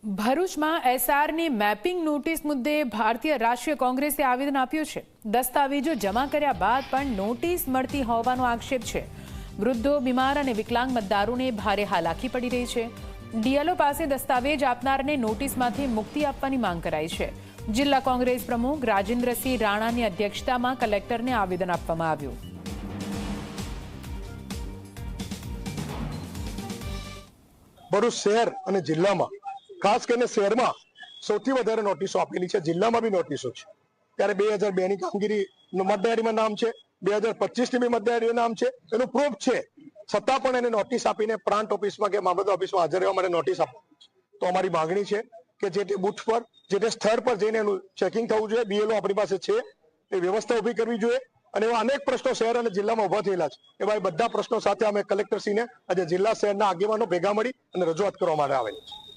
ભરૂચમાં એસઆરની mapping notice મુદ્દે ભારતીય રાષ્ટ્રીય કોંગ્રેસે આવેદન આપ્યું છે। દસ્તાવેજો જમા કર્યા બાદ પણ નોટિસ મળતી હોવાનો આક્ષેપ છે। વૃદ્ધો, બીમાર અને વિકલાંગ મતદારોને ભારે હાલાકી પડી રહી છે। ડીએલઓ પાસે દસ્તાવેજ આપનારને નોટિસમાંથી મુક્તિ આપવાની માંગ કરાઈ છે। જિલ્લા કોંગ્રેસ પ્રમુખ રાજેન્દ્રસિંહ રાણાની અધ્યક્ષતામાં કલેક્ટરને આવેદન આપવામાં આવ્યું। ભરૂચ શહેર અને જિલ્લામાં ખાસ કરીને શહેરમાં સૌથી વધારે નોટિસો આપેલી છે, જિલ્લામાં બી નોટિસો છે। ત્યારે 2002 ની કામગીરી મતદારીમાં નામ છે, 2025 ની મતદારીનું નામ છે, એનું પ્રૂફ છે, છતાં પણ એને નોટિસ આપીને પ્રાંત ઓફિસમાં કે મામલતદાર ઓફિસમાં હાજર રહેવા માટે નોટિસ આપો। તો અમારી માંગણી છે કે જે તે બુથ પર, જે તે સ્થળ પર જઈને એનું ચેકિંગ થવું જોઈએ। બીએલઓ આપણી પાસે છે, એ વ્યવસ્થા ઊભી કરવી જોઈએ। અને એવા અનેક પ્રશ્નો શહેર અને જિલ્લામાં ઉભા થયેલા છે, એવા બધા પ્રશ્નો સાથે અમે કલેક્ટરશ્રીને આજે જિલ્લા શહેરના આગેવાનો ભેગા મળી અને રજૂઆત કરવા માટે આવેલી છે।